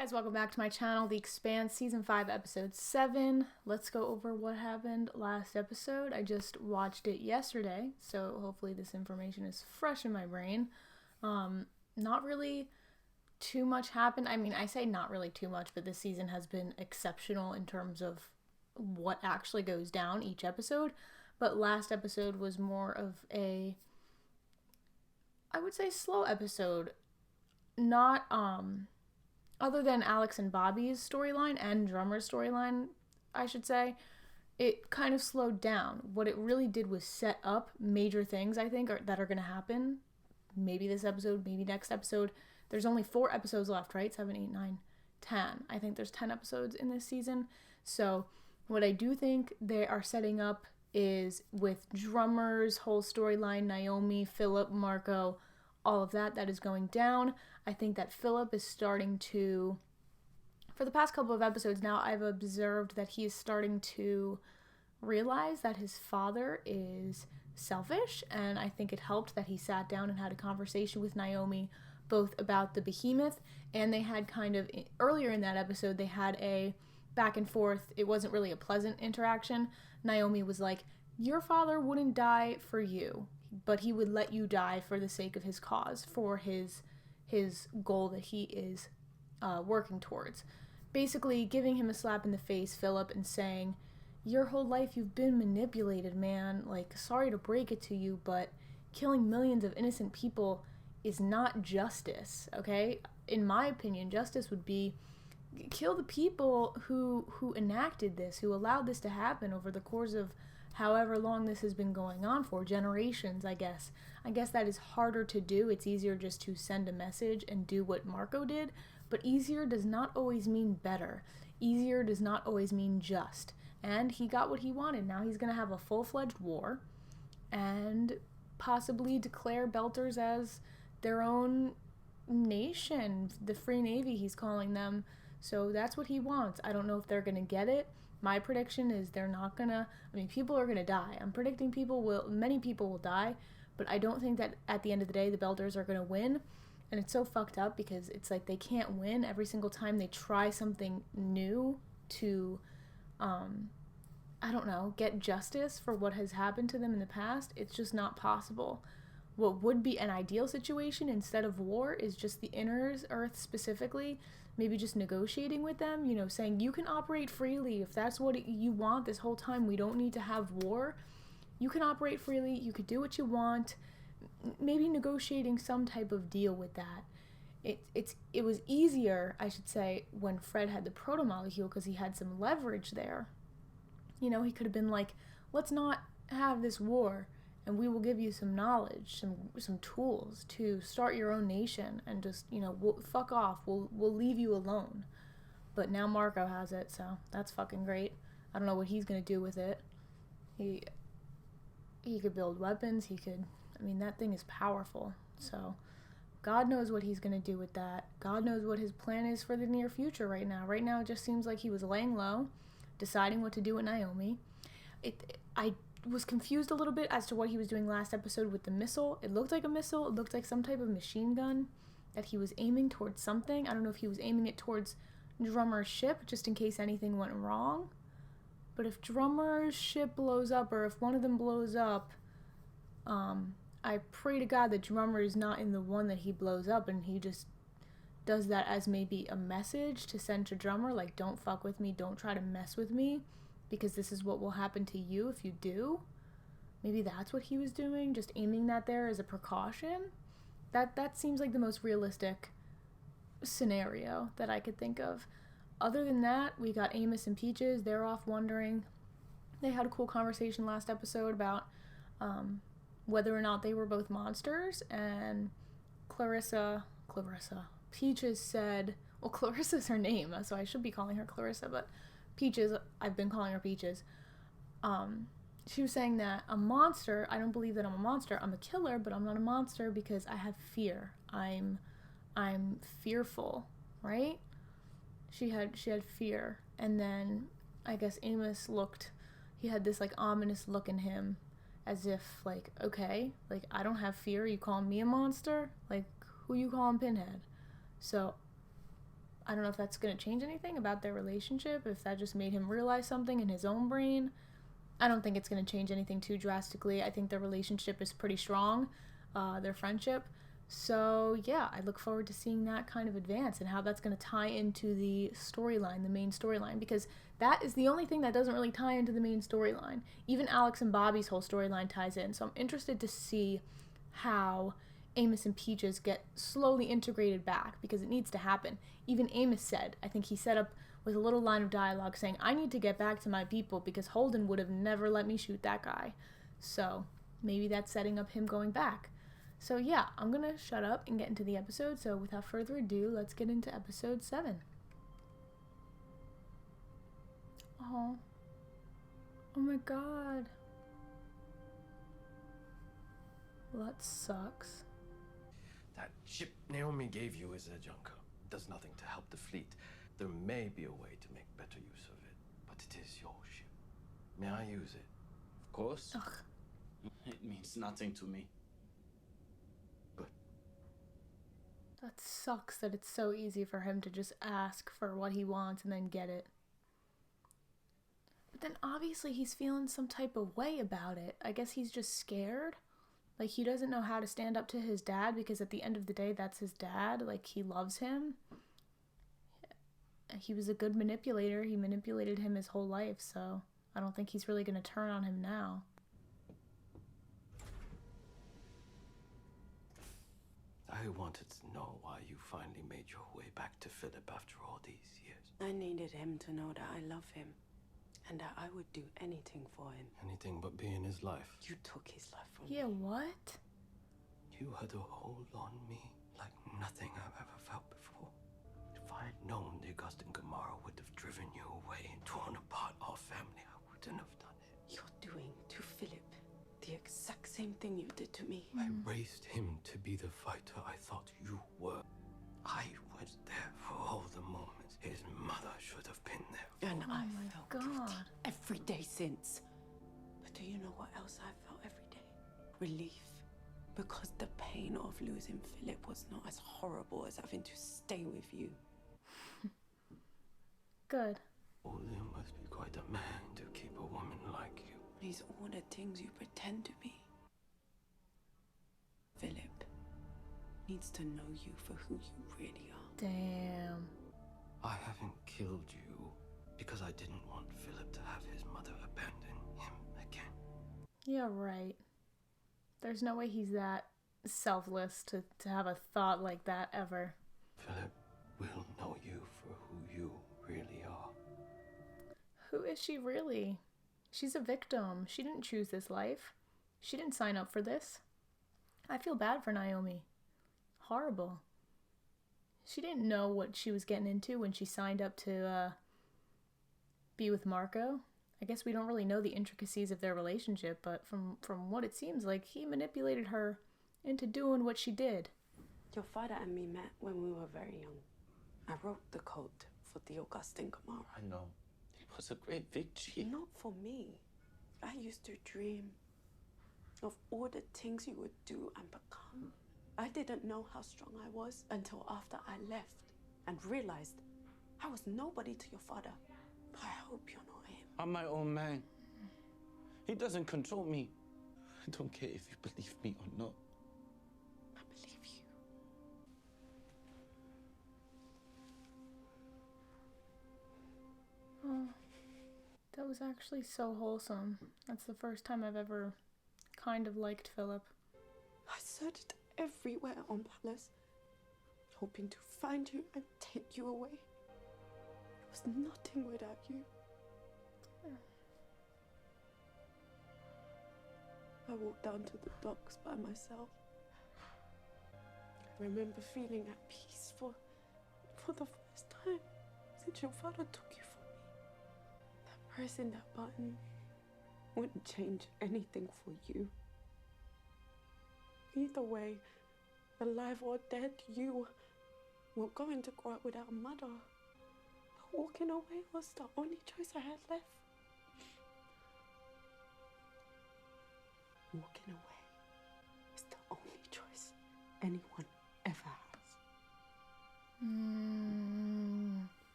Guys, welcome back to my channel, The Expanse, Season 5, Episode 7. Let's go over what happened last episode. I just watched it yesterday, so hopefully this information is fresh in my brain. Not really too much happened. I mean, I say not really too much, but this season has been exceptional in terms of what actually goes down each episode. But last episode was more of a, I would say, slow episode. Not, other than Alex and Bobby's storyline and Drummer's storyline, I should say, it kind of slowed down. What it really did was set up major things, I think, that are going to happen. Maybe this episode, maybe next episode. There's only 4 episodes left, right? 7, 8, 9, 10. I think there's 10 episodes in this season. So what I do think they are setting up is with Drummer's whole storyline, Naomi, Philip, Marco, all of that is going down. I think that Philip is starting to, for the past couple of episodes now, I've observed that he is starting to realize that his father is selfish, and I think it helped that he sat down and had a conversation with Naomi, both about the behemoth, and they had kind of, earlier in that episode, they had a back and forth. It wasn't really a pleasant interaction. Naomi was like, your father wouldn't die for you, but he would let you die for the sake of his cause, for his goal that he is working towards. Basically giving him a slap in the face, Philip, and saying, your whole life you've been manipulated, man. Like, sorry to break it to you, but killing millions of innocent people is not justice, okay? In my opinion, justice would be kill the people who enacted this, who allowed this to happen over the course of however long this has been going on for, generations, I guess. I guess that is harder to do. It's easier just to send a message and do what Marco did, but easier does not always mean better. Easier does not always mean just. And he got what he wanted. Now he's going to have a full-fledged war and possibly declare Belters as their own nation, the Free Navy he's calling them. So that's what he wants. I don't know if they're going to get it. My prediction is they're not gonna, people are gonna die. I'm predicting many people will die, but I don't think that at the end of the day, the Belters are gonna win. And it's so fucked up because it's like they can't win every single time they try something new to, get justice for what has happened to them in the past. It's just not possible. What would be an ideal situation instead of war is just the Inner Earth specifically, maybe just negotiating with them, saying you can operate freely. If that's what you want this whole time, we don't need to have war. You can operate freely. You could do what you want. Maybe negotiating some type of deal with that. It was easier, I should say, when Fred had the proto-molecule because he had some leverage there. He could have been like, let's not have this war, and we will give you some knowledge, some tools to start your own nation, and just, fuck off. We'll leave you alone. But now Marco has it, so that's fucking great. I don't know what he's gonna do with it. He could build weapons. That thing is powerful. So God knows what he's gonna do with that. God knows what his plan is for the near future right now. Right now it just seems like he was laying low, deciding what to do with Naomi. I was confused a little bit as to what he was doing last episode with the missile. It looked like a missile. It looked like some type of machine gun that he was aiming towards something. I don't know if he was aiming it towards Drummer's ship just in case anything went wrong. But if Drummer's ship blows up, or if one of them blows up, I pray to God that Drummer is not in the one that he blows up, and he just does that as maybe a message to send to Drummer, like, don't fuck with me, don't try to mess with me, because this is what will happen to you if you do. Maybe that's what he was doing, just aiming that there as a precaution. That seems like the most realistic scenario that I could think of. Other than that, we got Amos and Peaches. They're off wondering. They had a cool conversation last episode about whether or not they were both monsters, and Peaches said, well, Clarissa's her name, so I should be calling her Clarissa, but Peaches, I've been calling her Peaches. She was saying that a monster, I don't believe that I'm a monster. I'm a killer, but I'm not a monster because I have fear. I'm fearful, right? She had fear. And then I guess Amos he had this like ominous look in him, as if like, okay, like I don't have fear. You calling me a monster? Like, who you calling Pinhead? So I don't know if that's going to change anything about their relationship, if that just made him realize something in his own brain. I don't think it's going to change anything too drastically. I think their relationship is pretty strong, their friendship. So, yeah, I look forward to seeing that kind of advance and how that's going to tie into the storyline, the main storyline, because that is the only thing that doesn't really tie into the main storyline. Even Alex and Bobby's whole storyline ties in. So I'm interested to see how Amos and Peaches get slowly integrated back, because it needs to happen. Even Amos said, I think he set up with a little line of dialogue saying, I need to get back to my people because Holden would have never let me shoot that guy. So maybe that's setting up him going back. So yeah, I'm going to shut up and get into the episode. So without further ado, let's get into episode 7. Oh. Oh my god. Well, that sucks. That ship Naomi gave you is a junker. Does nothing to help the fleet. There may be a way to make better use of it, but it is your ship. May I use it? Of course. Ugh. It means nothing to me. Good. That sucks that it's so easy for him to just ask for what he wants and then get it. But then obviously he's feeling some type of way about it. I guess he's just scared. Like, he doesn't know how to stand up to his dad because at the end of the day, that's his dad. Like, he loves him. He was a good manipulator. He manipulated him his whole life, so I don't think he's really going to turn on him now. I wanted to know why you finally made your way back to Philip after all these years. I needed him to know that I love him and that I would do anything for him. Anything but be in his life. You took his life from Yeah, me. what? You had a hold on me like nothing I've ever felt before. If I had known the Augustin Gamara would have driven you away and torn apart our family, I wouldn't have done it. You're doing to Philip the exact same thing you did to me. I raised him to be the fighter I thought you were. I was there for all the moments his mother should have been there. And Oh I my felt God. guilty every day since. But do you know what else I felt every day? Relief. Because the pain of losing Philip was not as horrible as having to stay with you. Good. William must be quite a man to keep a woman like you. He's all the things you pretend to be. Philip needs to know you for who you really are. Damn. I haven't killed you because I didn't want Philip to have his mother abandon him again. Yeah, right. There's no way he's that selfless to have a thought like that ever. Philip will know you for who you really are. Who is she really? She's a victim. She didn't choose this life. She didn't sign up for this. I feel bad for Naomi. Horrible. She didn't know what she was getting into when she signed up to be with Marco. I guess we don't really know the intricacies of their relationship, but from what it seems like, he manipulated her into doing what she did. Your father and me met when we were very young. I wrote the code for the Augustin Gamara. I know. It was a great victory. Not for me. I used to dream of all the things you would do and become. I didn't know how strong I was until after I left and realized I was nobody to your father. But I hope you're not him. I'm my own man. He doesn't control me. I don't care if you believe me or not. I believe you. Oh, that was actually so wholesome. That's the first time I've ever kind of liked Philip. I searched everywhere on Palace, hoping to find you and take you away. It was nothing without you. I walked down to the docks by myself. I remember feeling at peace for the first time since your father took you from me. That pressing that button wouldn't change anything for you. Either way, alive or dead, you were going to grow up without a mother. But walking away was the only choice I had left. Walking away is the only choice anyone ever has.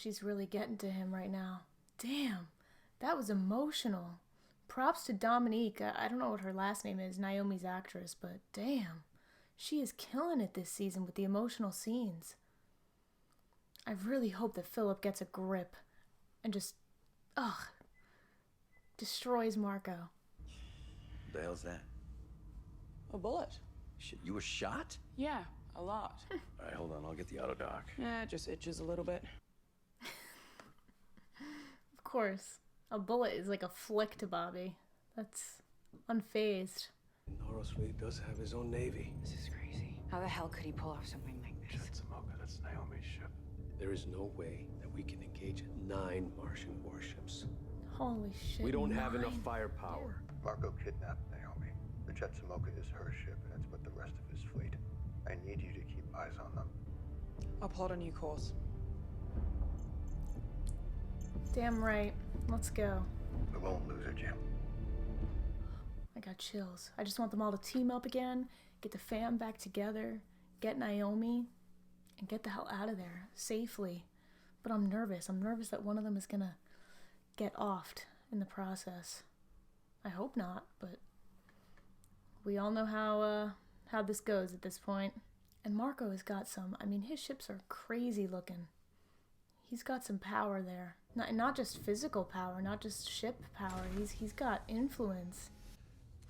she's really getting to him right now. Damn, that was emotional. Props to Dominique. I don't know what her last name is, Naomi's actress, but damn, she is killing it this season with the emotional scenes. I really hope that Philip gets a grip and just, destroys Marco. The hell's that? A bullet. Shit, you were shot? Yeah, a lot. All right, hold on. I'll get the auto doc. Yeah, it just itches a little bit. Of course, a bullet is like a flick to Bobby. That's unfazed. Noros really does have his own navy. This is crazy. How the hell could he pull off something like this? Chatzamoka, that's Naomi's ship. There is no way that we can engage 9 Martian warships. Holy shit. We don't have 9. enough firepower. Marco kidnapped Naomi. The Chatzamoka is her ship, and it's with the rest of his fleet. I need you to keep eyes on them. I'll plot a new course. Damn right. Let's go. We won't lose her, Jim. I got chills. I just want them all to team up again, get the fam back together, get Naomi, and get the hell out of there safely. But I'm nervous. I'm nervous that one of them is gonna get offed in the process. I hope not, but we all know how this goes at this point. And Marco has got some. I mean, his ships are crazy looking. He's got some power there. Not just physical power, not just ship power. He's got influence.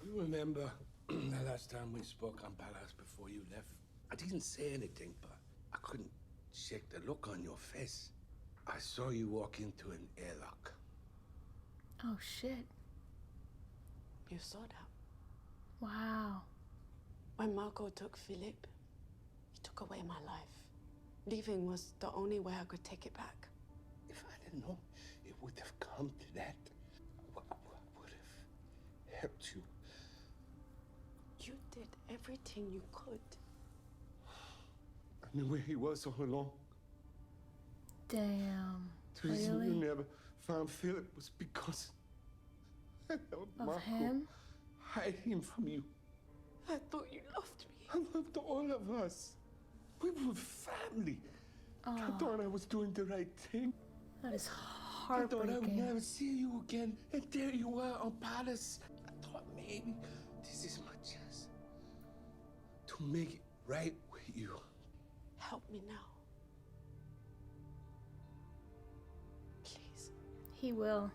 You remember the last time we spoke on Palace before you left? I didn't say anything, but I couldn't shake the look on your face. I saw you walk into an airlock. Oh shit. You saw that? Wow. When Marco took Philip, he took away my life. Leaving was the only way I could take it back. If I didn't know it would have come to that, I would have helped you. You did everything you could. I knew where he was all along. Damn. The reason Really? you never found Philip was because I held Of Marco, him? hide him from you. I thought you loved me. I loved all of us. We were family. I thought I was doing the right thing. That is I thought I would heartbreaking. never see you again. And there you are on Palace. I thought maybe this is my chance to make it right with you. Help me now. Please. He will.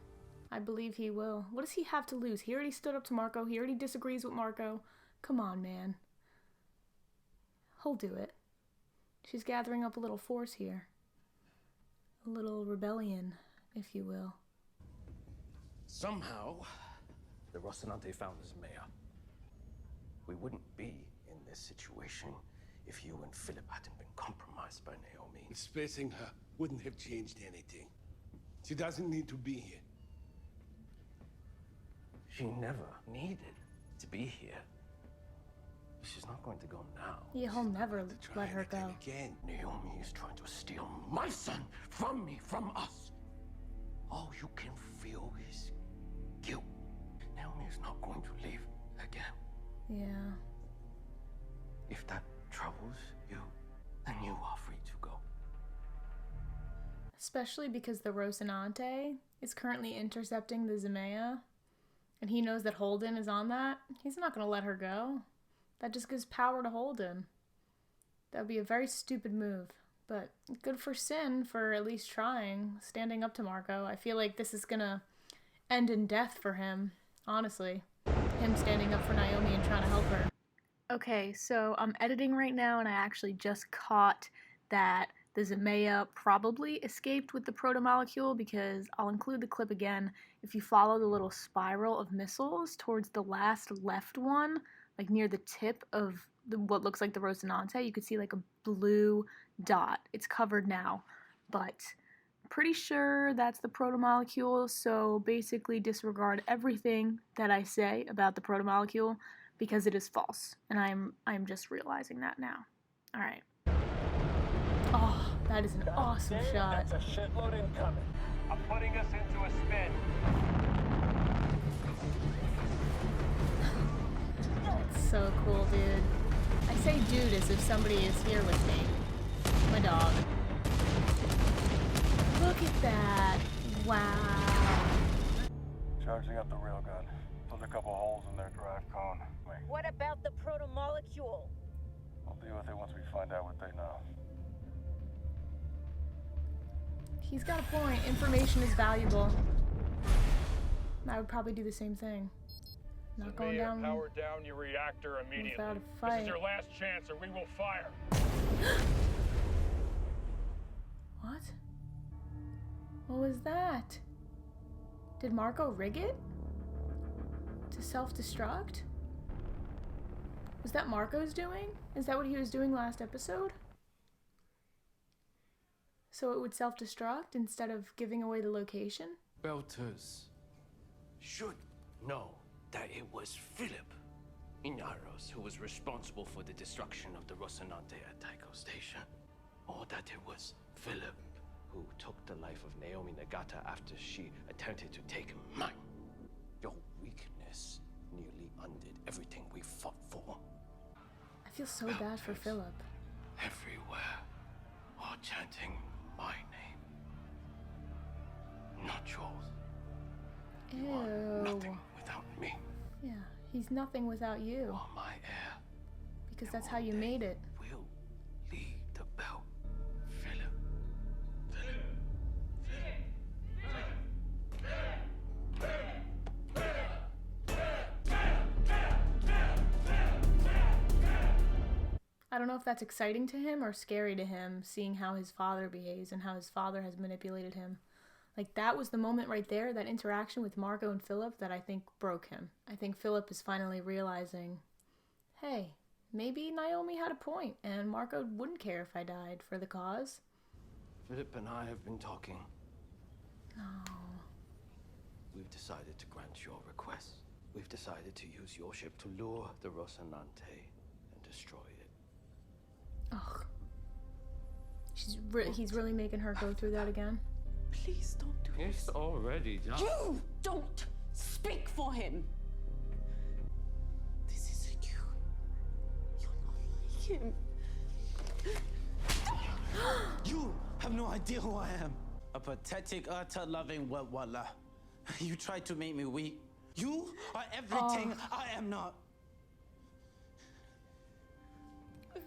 I believe he will. What does he have to lose? He already stood up to Marco. He already disagrees with Marco. Come on, man. He'll do it. She's gathering up a little force here. A little rebellion, if you will. Somehow, the Rocinante found his mayor. We wouldn't be in this situation if you and Philip hadn't been compromised by Naomi. Spacing her wouldn't have changed anything. She doesn't need to be here. She never needed to be here. She's not going to go now. Yeah, he'll never Try let her go. anything again. Naomi is trying to steal my son from me, from us. All you can feel is guilt. Naomi is not going to leave again. Yeah. If that troubles you, then you are free to go. Especially because the Rocinante is currently intercepting the Zemea, and he knows that Holden is on that. He's not going to let her go. That just gives power to Holden. That would be a very stupid move. But good for Sin for at least trying, standing up to Marco. I feel like this is going to end in death for him, honestly. Him standing up for Naomi and trying to help her. Okay, so I'm editing right now, and I actually just caught that the Zemea probably escaped with the protomolecule, because I'll include the clip again. If you follow the little spiral of missiles towards the last left one, like near the tip of what looks like the Rocinante, you could see like a blue dot. It's covered now, but pretty sure that's the protomolecule, so basically disregard everything that I say about the protomolecule because it is false, and I'm just realizing that now. All right. Oh, that is an awesome shot. That's a shitload incoming. I'm putting us into a spin. That's so cool, dude. I say dude as if somebody is here with me. My dog. Look find out what they know. He's got a point. Information is valuable. I would probably do the same thing. Not going down Power down your reactor immediately. without a fight. This is your last chance, or we will fire. What? What was that? Did Marco rig it? To self-destruct? Was that Marco's doing? Is that what he was doing last episode? So it would self-destruct instead of giving away the location? Belters should know that it was Philip Inaros who was responsible for the destruction of the Rocinante at Tycho Station. Or that it was Philip who took the life of Naomi Nagata after she attempted to take mine. Your weakness nearly undid everything we fought for. I feel so bad for Philip. Everywhere, all chanting my name, not yours. You are nothing without me. Yeah, he's nothing without you. You are my heir. Because that's how you made it. We'll leave the belt, Philip. I don't know if that's exciting to him or scary to him, seeing how his father behaves and how his father has manipulated him. Like, that was the moment right there, that interaction with Marco and Philip, that I think broke him. I think Philip is finally realizing, hey, maybe Naomi had a point, and Marco wouldn't care if I died for the cause. Philip and I have been talking. Oh. We've decided to grant your request. We've decided to use your ship to lure the Rocinante and destroy it. Ugh. He's really making her go through that again. Please don't do this. It's already done. You don't speak for him. This isn't you. You're not like him. You have no idea who I am. A pathetic, utter-loving wetwalla. You tried to make me weak. You are everything I am not.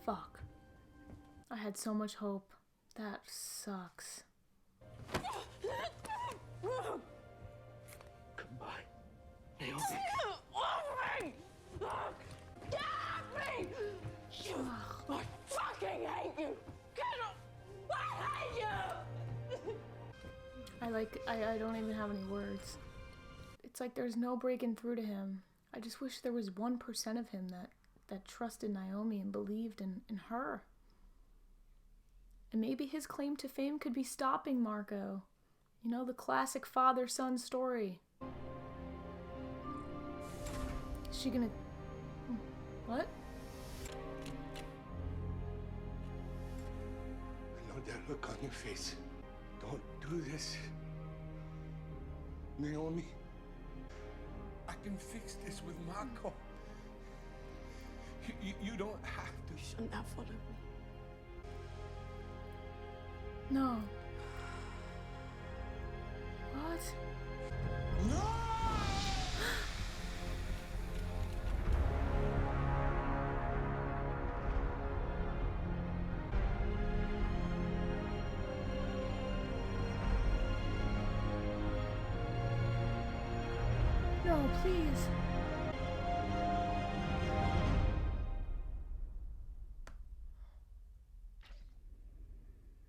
Fuck. I had so much hope. That sucks. Goodbye, Naomi. Get off me! I fucking hate you! Get off! I hate you! I don't even have any words. It's like there's no breaking through to him. I just wish there was 1% of him that trusted Naomi and believed in her. And maybe his claim to fame could be stopping Marco. You know, the classic father-son story. Is she gonna... What? I know that look on your face. Don't do this. Naomi, I can fix this with Marco. You don't have to. You shouldn't have followed me. No. What? No! No, please.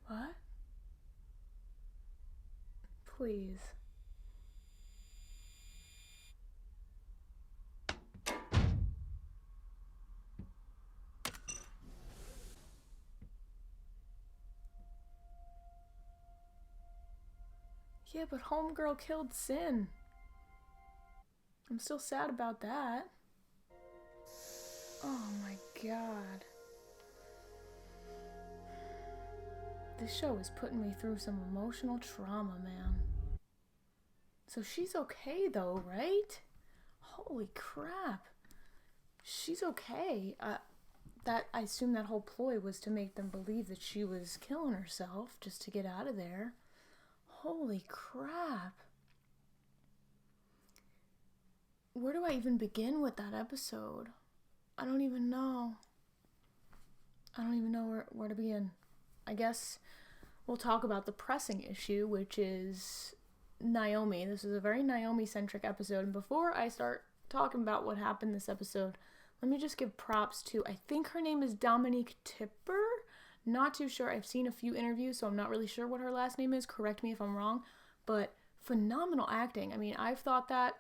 What? Please. Yeah, but Homegirl killed Sin. I'm still sad about that. Oh my god. This show is putting me through some emotional trauma, man. So she's okay though, right? Holy crap. She's okay. I assume that whole ploy was to make them believe that she was killing herself just to get out of there. Holy crap. Where do I even begin with that episode? I don't even know. I don't even know where to begin. I guess we'll talk about the pressing issue, which is Naomi. This is a very Naomi-centric episode. And before I start talking about what happened this episode, let me just give props to, I think her name is Dominique Tipper. Not too sure. I've seen a few interviews, so I'm not really sure what her last name is. Correct me if I'm wrong. But phenomenal acting. I mean, I've thought that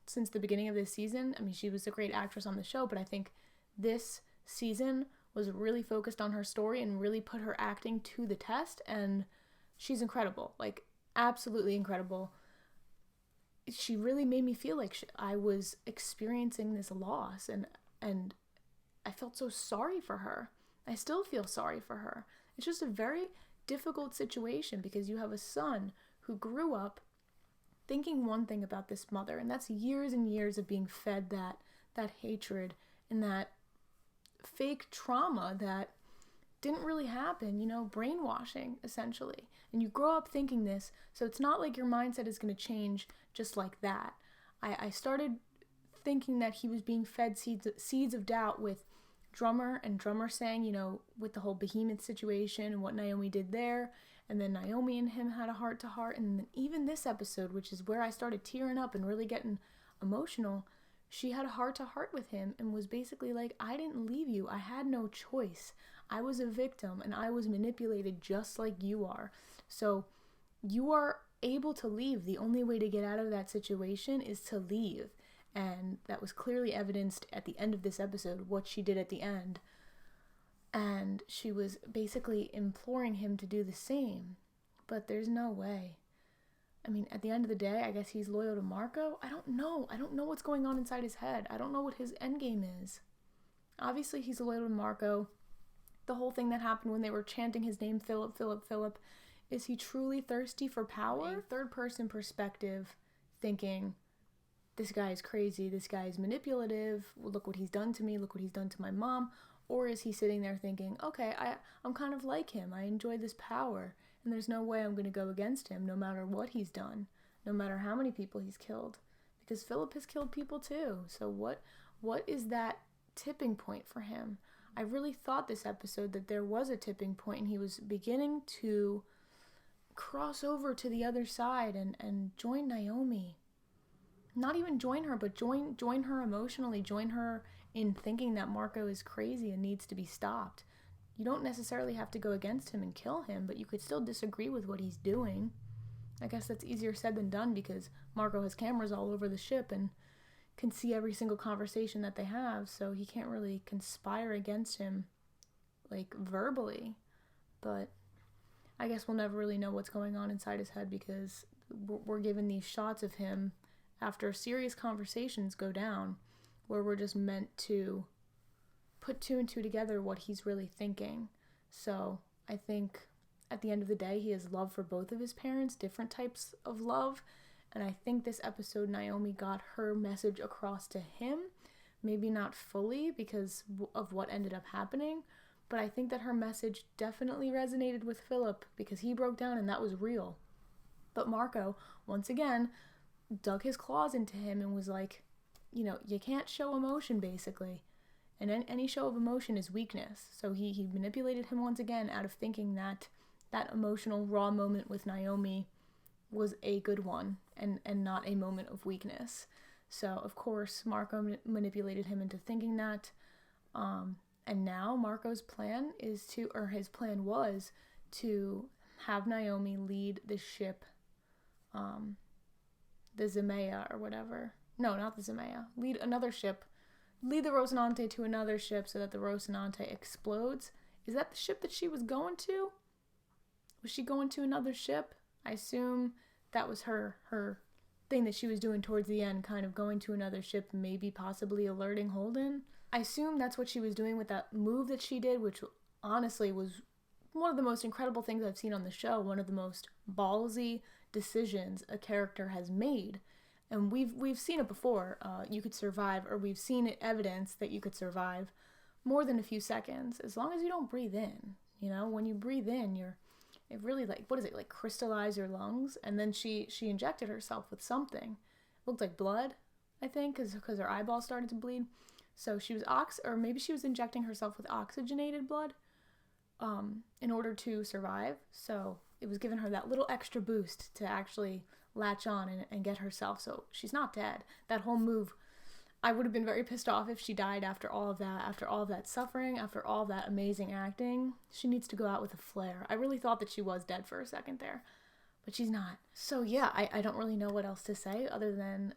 since the beginning of this season. I mean, she was a great actress on the show, but I think this season was really focused on her story and really put her acting to the test, and she's incredible. Like, absolutely incredible. She really made me feel like I was experiencing this loss, and I felt so sorry for her. I still feel sorry for her. It's just a very difficult situation because you have a son who grew up thinking one thing about this mother, and that's years and years of being fed that hatred and that fake trauma that didn't really happen, you know, brainwashing, essentially. And you grow up thinking this, so it's not like your mindset is going to change just like that. I started thinking that he was being fed seeds of doubt with Drummer saying, you know, with the whole behemoth situation and what Naomi did there, and then Naomi and him had a heart-to-heart, and then even this episode, which is where I started tearing up and really getting emotional, she had a heart-to-heart with him and was basically like, I didn't leave you. I had no choice. I was a victim, and I was manipulated just like you are. So you are able to leave. The only way to get out of that situation is to leave. And that was clearly evidenced at the end of this episode, what she did at the end. And she was basically imploring him to do the same. But there's no way. I mean, at the end of the day, I guess he's loyal to Marco. I don't know. I don't know what's going on inside his head. I don't know what his endgame is. Obviously, he's loyal to Marco. The whole thing that happened when they were chanting his name, Philip, Philip, Philip. Is he truly thirsty for power? A third-person perspective, thinking, this guy is crazy, this guy is manipulative, look what he's done to me, look what he's done to my mom. Or is he sitting there thinking, okay, I'm kind of like him, I enjoy this power, and there's no way I'm going to go against him no matter what he's done, no matter how many people he's killed. Because Philip has killed people too, so what is that tipping point for him? I really thought this episode that there was a tipping point and he was beginning to cross over to the other side and join Naomi. Not even join her, but join her emotionally, join her in thinking that Marco is crazy and needs to be stopped. You don't necessarily have to go against him and kill him, but you could still disagree with what he's doing. I guess that's easier said than done because Marco has cameras all over the ship and can see every single conversation that they have, so he can't really conspire against him, like, verbally. But I guess we'll never really know what's going on inside his head because we're given these shots of him after serious conversations go down where we're just meant to put two and two together what he's really thinking. So I think at the end of the day, he has love for both of his parents, different types of love. And I think this episode, Naomi got her message across to him. Maybe not fully because of what ended up happening, but I think that her message definitely resonated with Philip because he broke down and that was real. But Marco, once again, dug his claws into him and was like, you know, you can't show emotion, basically. And any show of emotion is weakness. So he manipulated him once again out of thinking that that emotional raw moment with Naomi was a good one and not a moment of weakness. So, of course, Marco manipulated him into thinking that. And now Marco's plan is his plan was to have Naomi lead the ship, the Zemea or whatever. No, not the Zemea. Lead another ship. Lead the Rocinante to another ship so that the Rocinante explodes. Is that the ship that she was going to? Was she going to another ship? I assume that was her thing that she was doing towards the end, kind of going to another ship, maybe possibly alerting Holden. I assume that's what she was doing with that move that she did, which honestly was one of the most incredible things I've seen on the show, one of the most ballsy decisions a character has made. And we've seen it before. You could survive, or we've seen it evidence that you could survive more than a few seconds, as long as you don't breathe in. You know, when you breathe in, it really, like, what is it, like crystallize your lungs? And then she injected herself with something. It looked like blood, I think, because her eyeball started to bleed. So she was or maybe she was injecting herself with oxygenated blood. in order to survive. So it was giving her that little extra boost to actually latch on and get herself. So she's not dead. That whole move, I would have been very pissed off if she died after all of that suffering, after all of that amazing acting. She needs to go out with a flare. I really thought that she was dead for a second there, but she's not. So yeah, I don't really know what else to say other than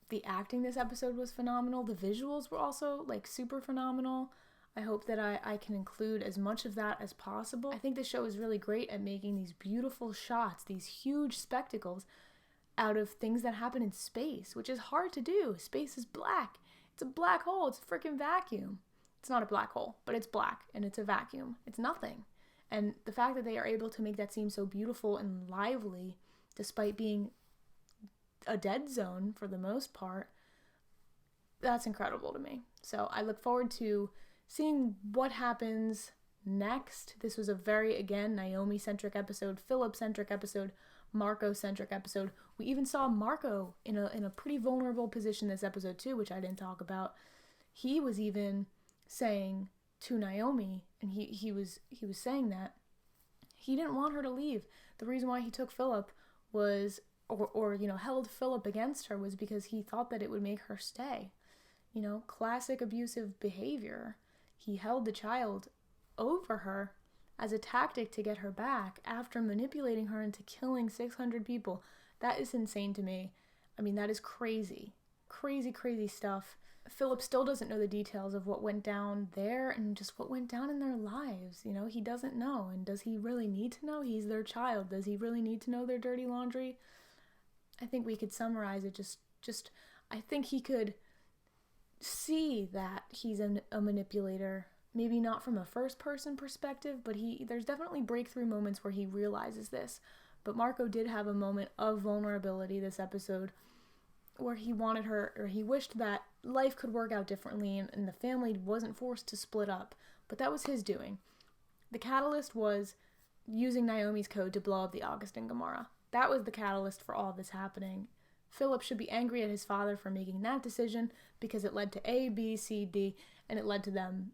the acting this episode was phenomenal. The visuals were also like super phenomenal. I hope that I can include as much of that as possible. I think the show is really great at making these beautiful shots, these huge spectacles out of things that happen in space, which is hard to do. Space is black. It's a black hole. It's a freaking vacuum. It's not a black hole, but it's black and it's a vacuum. It's nothing. And the fact that they are able to make that seem so beautiful and lively, despite being a dead zone for the most part, that's incredible to me. So I look forward to seeing what happens next. This was a very, again, Naomi-centric episode, Philip-centric episode, Marco-centric episode. We even saw Marco in a pretty vulnerable position this episode too, which I didn't talk about. He was even saying to Naomi, and he was saying that he didn't want her to leave. The reason why he took Philip was, or held Philip against her, was because he thought that it would make her stay. Classic abusive behavior. He held the child over her as a tactic to get her back after manipulating her into killing 600 people. That is insane to me. I mean, that is crazy. Crazy, crazy stuff. Philip still doesn't know the details of what went down there and just what went down in their lives. He doesn't know. And does he really need to know? He's their child. Does he really need to know their dirty laundry? I think we could summarize it just I think he could see that he's a manipulator. Maybe not from a first-person perspective, but there's definitely breakthrough moments where he realizes this. But Marco did have a moment of vulnerability this episode where he wanted her, or he wished that life could work out differently and the family wasn't forced to split up. But that was his doing. The catalyst was using Naomi's code to blow up the August and Gamora. That was the catalyst for all of this happening. Philip should be angry at his father for making that decision because it led to A, B, C, D, and it led to them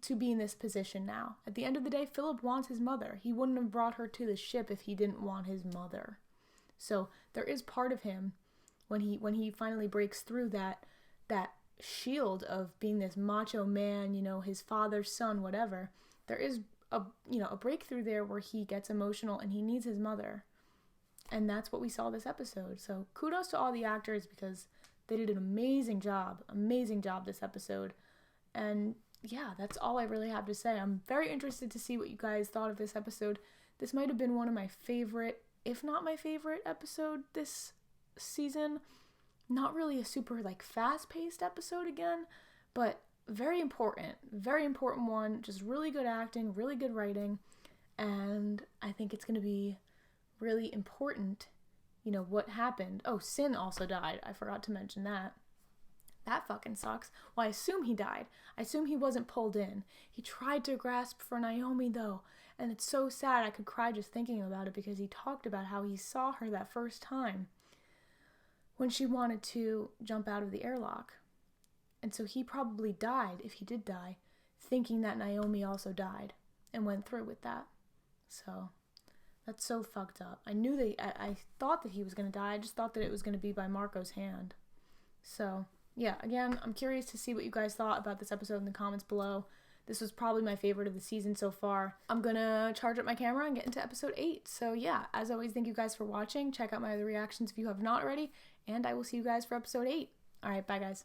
to be in this position now. At the end of the day, Philip wants his mother. He wouldn't have brought her to the ship if he didn't want his mother. So there is part of him when he finally breaks through that shield of being this macho man, his father's son, whatever. There is a breakthrough there where he gets emotional and he needs his mother. And that's what we saw this episode. So kudos to all the actors because they did an amazing job this episode. And yeah, that's all I really have to say. I'm very interested to see what you guys thought of this episode. This might have been one of my favorite, if not my favorite episode this season. Not really a super fast-paced episode again, but very important one. Just really good acting, really good writing, and I think it's going to be really important, what happened. Oh, Sin also died. I forgot to mention that. That fucking sucks. Well, I assume he died. I assume he wasn't pulled in. He tried to grasp for Naomi, though, and it's so sad. I could cry just thinking about it because he talked about how he saw her that first time when she wanted to jump out of the airlock. And so he probably died, if he did die, thinking that Naomi also died and went through with that. So that's so fucked up. I thought that he was going to die. I just thought that it was going to be by Marco's hand. So yeah, again, I'm curious to see what you guys thought about this episode in the comments below. This was probably my favorite of the season so far. I'm gonna charge up my camera and get into episode 8. So yeah, as always, thank you guys for watching. Check out my other reactions if you have not already, and I will see you guys for episode 8. Alright, bye guys.